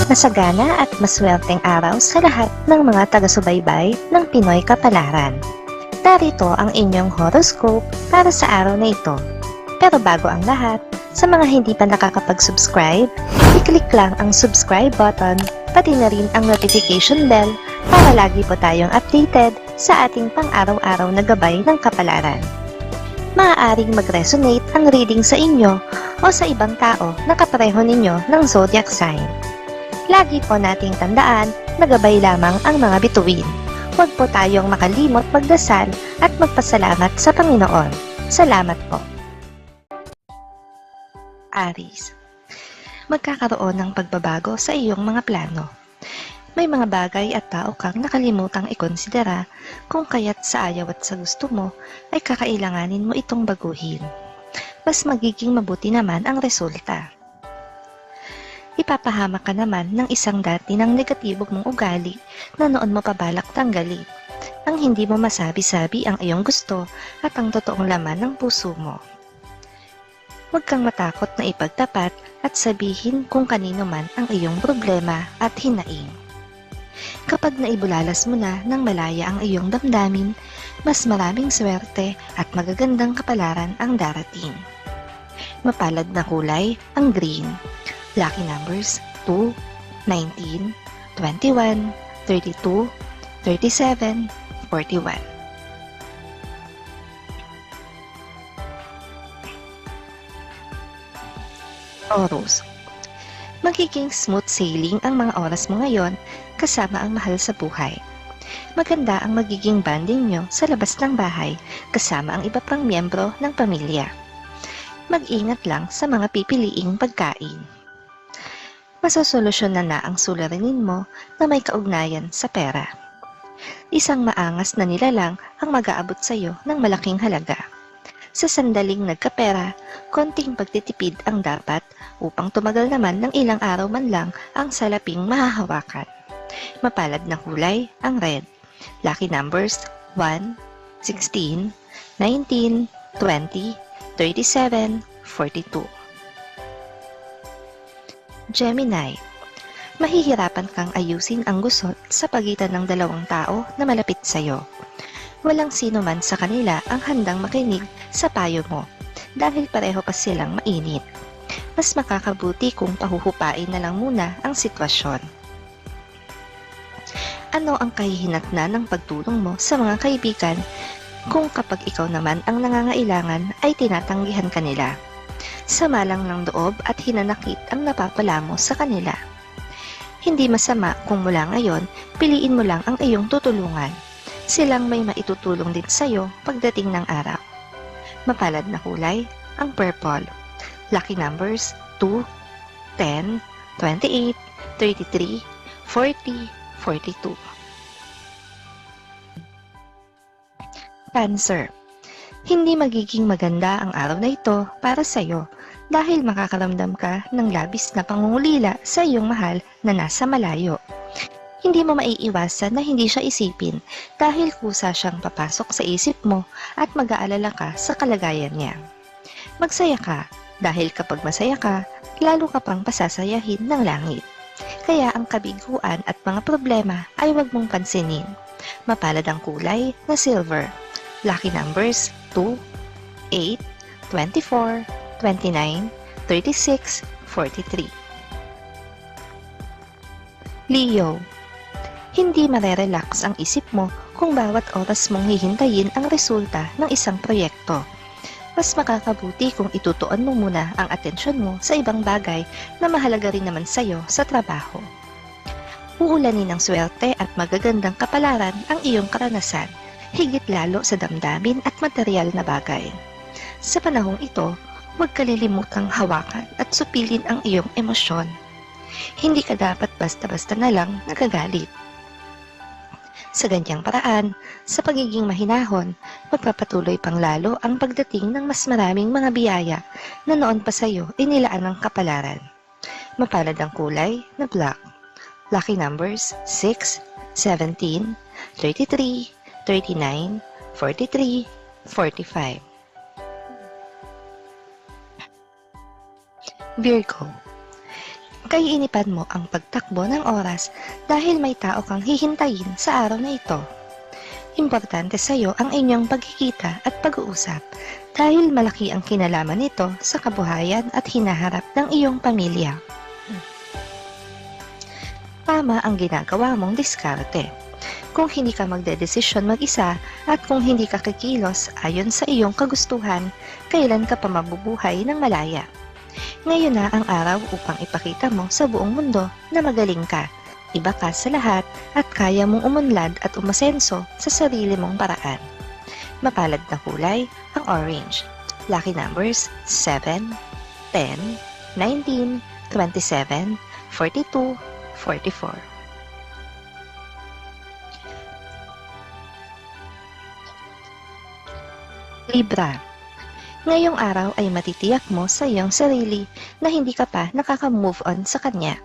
Masagana at maswerteng araw sa lahat ng mga taga-subaybay ng Pinoy Kapalaran. Narito ang inyong horoscope para sa araw na ito. Pero bago ang lahat, sa mga hindi pa nakakapag-subscribe, i-click lang ang subscribe button, pati na rin ang notification bell para lagi po tayong updated sa ating pang-araw-araw na gabay ng kapalaran. Maaaring mag-resonate ang reading sa inyo o sa ibang tao na kapareho ninyo ng zodiac sign. Lagi po nating tandaan na gabay lamang ang mga bituin. Huwag po tayong makalimot magdasal at magpasalamat sa Panginoon. Salamat po. Aries, magkakaroon ng pagbabago sa iyong mga plano. May mga bagay at tao kang nakalimutang ikonsidera kung kaya't sa ayaw at sa gusto mo ay kakailanganin mo itong baguhin. Mas magiging mabuti naman ang resulta. Ipapahamak ka naman ng isang dati ng negatibong mong ugali na noon mo pabalak tanggalin. Ang hindi mo masabi-sabi ang iyong gusto at ang totoong laman ng puso mo. Huwag kang matakot na ipagtapat at sabihin kung kanino man ang iyong problema at hinaing. Kapag naibulalas mo na ng malaya ang iyong damdamin, mas maraming swerte at magagandang kapalaran ang darating. Mapalad na kulay ang green. Lucky numbers 2, 19, 21, 32, 37, 41. Taurus, magiging smooth sailing ang mga oras mo ngayon kasama ang mahal sa buhay. Maganda ang magiging bonding nyo sa labas ng bahay kasama ang iba pang miyembro ng pamilya. Mag-ingat lang sa mga pipiliing pagkain. Masosolusyonan na ang suliranin mo na may kaugnayan sa pera. Isang maangas na nilalang ang mag-aabot sa iyo ng malaking halaga. Sa sandaling nagkapera, konting pagtitipid ang dapat upang tumagal naman ng ilang araw man lang ang salaping mahahawakan. Mapalad na kulay ang red. Lucky numbers 1, 16, 19, 20, 37, 42. Gemini, mahihirapan kang ayusin ang gusot sa pagitan ng dalawang tao na malapit sa iyo. Walang sino man sa kanila ang handang makinig sa payo mo dahil pareho pa silang mainit. Mas makakabuti kung pahuhupain na lang muna ang sitwasyon. Ano ang kahihinatnan ng pagtulong mo sa mga kaibigan kung kapag ikaw naman ang nangangailangan ay tinatanggihan ka nila? Sama lang ng loob at hinanakit ang napapala mo sa kanila. Hindi masama kung mula ngayon, piliin mo lang ang iyong tutulungan. Silang may maitutulong din sa iyo pagdating ng araw. Mapalad na kulay, ang purple. Lucky numbers 2, 10, 28, 33, 40, 42. Cancer, hindi magiging maganda ang araw na ito para sa iyo dahil makakaramdam ka ng labis na pangungulila sa iyong mahal na nasa malayo. Hindi mo maiiwasan na hindi siya isipin dahil kusa siyang papasok sa isip mo at mag-aalala ka sa kalagayan niya. Magsaya ka dahil kapag masaya ka, lalo ka pang pasasayahin ng langit. Kaya ang kabiguan at mga problema ay huwag mong pansinin. Mapalad ang kulay na silver. Lucky numbers 2, 8, 24, 29, 36, 43. Leo, hindi marerelax ang isip mo kung bawat oras mong hihintayin ang resulta ng isang proyekto. Mas makakabuti kung itutuon mo muna ang atensyon mo sa ibang bagay na mahalaga rin naman sa'yo sa trabaho. Uulanin ng swerte at magagandang kapalaran ang iyong karanasan, higit lalo sa damdamin at material na bagay. Sa panahong ito, huwag kalilimutang hawakan at supilin ang iyong emosyon. Hindi ka dapat basta-basta na lang nagagalit. Sa ganyang paraan, sa pagiging mahinahon, magpapatuloy pang lalo ang pagdating ng mas maraming mga biyaya na noon pa sa iyo inilaan ng kapalaran. Mapalad ang kulay na black. Lucky numbers 6, 17, 33, 39, 43, 45. Virgo, Kaiinipan mo ang pagtakbo ng oras dahil may tao kang hihintayin sa araw na ito. Importante sa iyo ang inyong pagkikita at pag-uusap dahil malaki ang kinalaman nito sa kabuhayan at hinaharap ng iyong pamilya. Tama ang ginagawa mong diskarte. Kung hindi ka magdedesisyon mag-isa at kung hindi ka kikilos ayon sa iyong kagustuhan, kailan ka pa mabubuhay ng malaya? Ngayon na ang araw upang ipakita mo sa buong mundo na magaling ka, iba ka sa lahat at kaya mong umunlad at umasenso sa sarili mong paraan. Mapalad na kulay ang orange. Lucky numbers 7, 10, 19, 27, 42, 44. Libra. Ngayong araw ay matitiyak mo sa iyong sarili na hindi ka pa nakaka-move on sa kanya.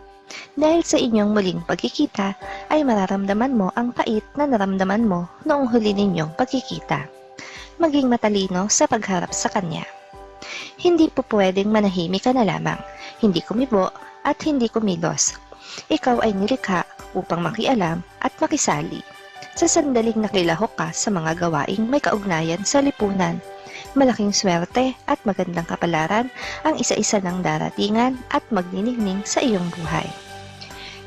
Dahil sa inyong muling pagkikita ay mararamdaman mo ang pait na naramdaman mo noong huli ninyong pagkikita. Maging matalino sa pagharap sa kanya. Hindi po pwedeng manahimik ka na lamang, hindi kumibo at hindi kumilos. Ikaw ay nilikha upang makialam at makisali. Sa sandaling nakilahok ka sa mga gawaing may kaugnayan sa lipunan, malaking swerte at magandang kapalaran ang isa-isa ng daratingan at magniningning sa iyong buhay.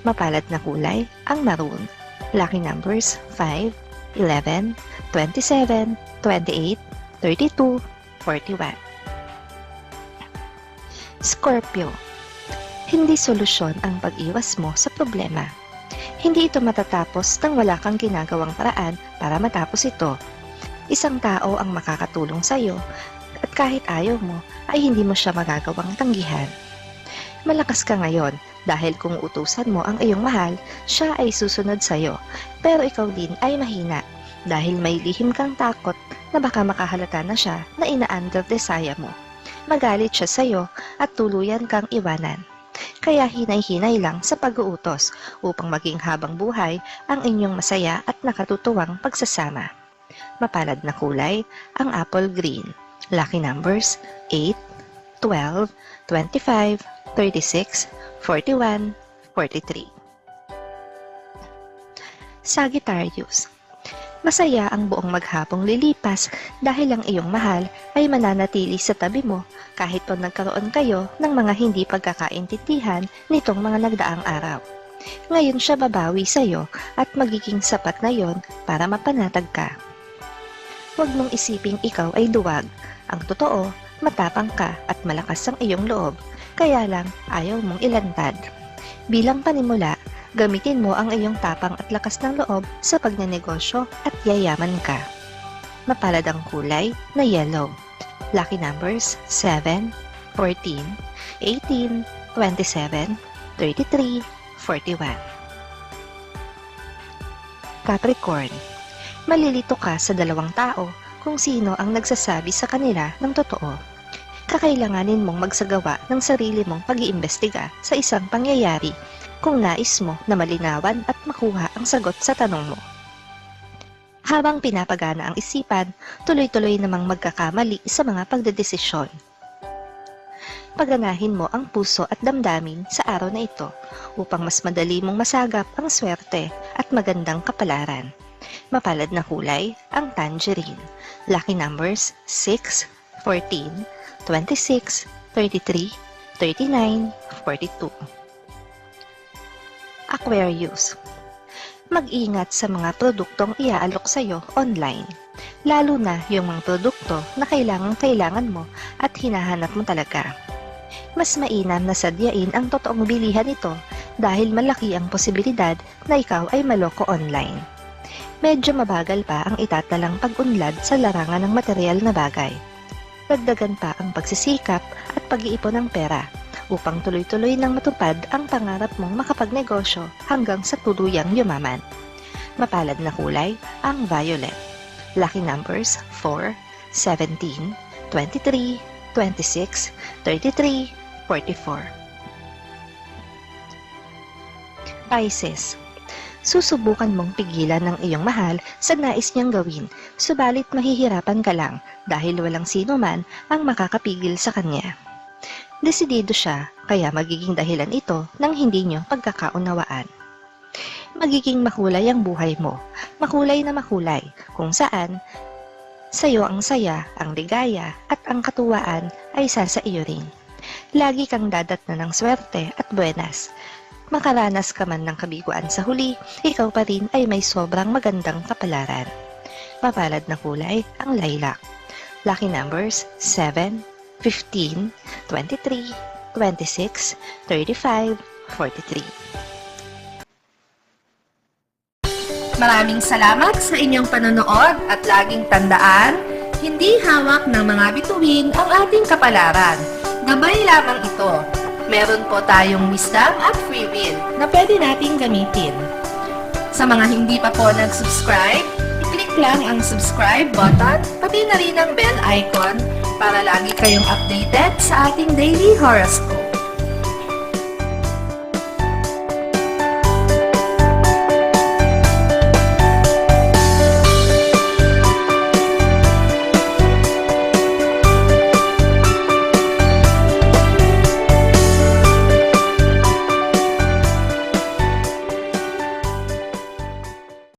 Mapalad na kulay ang maroon. Lucky numbers 5, 11, 27, 28, 32, 41. Scorpio. Hindi solusyon ang pag-iwas mo sa problema. Hindi ito matatapos nang wala kang ginagawang paraan para matapos ito. Isang tao ang makakatulong sa iyo at kahit ayaw mo ay hindi mo siya magagawang tanggihan. Malakas ka ngayon dahil kung utusan mo ang iyong mahal, siya ay susunod sa iyo. Pero ikaw din ay mahina dahil may lihim kang takot na baka makahalata na siya na ina-under-desire mo. Magalit siya sa iyo at tuluyan kang iwanan. Kaya hinay-hinay lang sa pag-uutos upang maging habang buhay ang inyong masaya at nakatutuwang pagsasama. Mapalad na kulay ang apple green. Lucky numbers 8, 12, 25, 36, 41, 43. Sagittarius. Masaya ang buong maghapong lilipas dahil ang iyong mahal ay mananatili sa tabi mo kahit pa nagkaroon kayo ng mga hindi pagkakaintindihan nitong mga nagdaang araw. Ngayon siya babawi sa iyo at magiging sapat na yon para mapanatag ka. Huwag mong isiping ikaw ay duwag. Ang totoo, matapang ka at malakas ang iyong loob, kaya lang ayaw mong ilantad. Bilang panimula, gamitin mo ang iyong tapang at lakas ng loob sa pagnenegosyo at yayaman ka. Mapalad ang kulay na yellow. Lucky numbers 7, 14, 18, 27, 33, 41. Capricorn. Malilito ka sa dalawang tao kung sino ang nagsasabi sa kanila ng totoo. Kakailanganin mong magsagawa ng sarili mong pag-iimbestiga sa isang pangyayari kung nais mo na malinawan at makuha ang sagot sa tanong mo. Habang pinapagana ang isipan, tuloy-tuloy namang magkakamali sa mga pagdedesisyon. Paganahin mo ang puso at damdamin sa araw na ito upang mas madali mong masagap ang swerte at magandang kapalaran. Mapalad na kulay ang tangerine. Lucky numbers 6, 14, 26, 33, 39, 42. Aquarius. Mag-ingat sa mga produktong iaalok sa iyo online, lalo na yung mga produkto na kailangan mo at hinahanap mo talaga. Mas mainam na sadyain ang totoong bilihan nito dahil malaki ang posibilidad na ikaw ay maloko online. Medyo mabagal pa ang itatalang pag-unlad sa larangan ng material na bagay. Dagdagan pa ang pagsisikap at pag-iipon ng pera upang tuloy-tuloy nang matupad ang pangarap mong makapagnegosyo hanggang sa tuluyang yumaman. Mapalad na kulay ang violet. Lucky numbers 4, 17, 23, 26, 33, 44. Pisces. Susubukan mong pigilan ng iyong mahal sa nais niyang gawin, subalit mahihirapan ka lang dahil walang sino man ang makakapigil sa kanya. Desidido siya, kaya magiging dahilan ito ng hindi nyo pagkakaunawaan. Magiging makulay ang buhay mo, makulay na makulay, kung saan sa'yo ang saya, ang ligaya at ang katuwaan ay sa iyo rin. Lagi kang dadatnan ng swerte at buenas. Makaranas ka man ng kabiguan sa huli, ikaw pa rin ay may sobrang magandang kapalaran. Mapalad na kulay ang lilac. Lucky numbers 7, 15, 23, 26, 35, 43. Maraming salamat sa inyong panonood at laging tandaan, hindi hawak ng mga bituin ang ating kapalaran. Gabay lamang ito. Meron po tayong wisdom at free will na pwede nating gamitin. Sa mga hindi pa po nag-subscribe, i-click lang ang subscribe button, pati na rin ang bell icon para lagi kayong updated sa ating daily horoscope.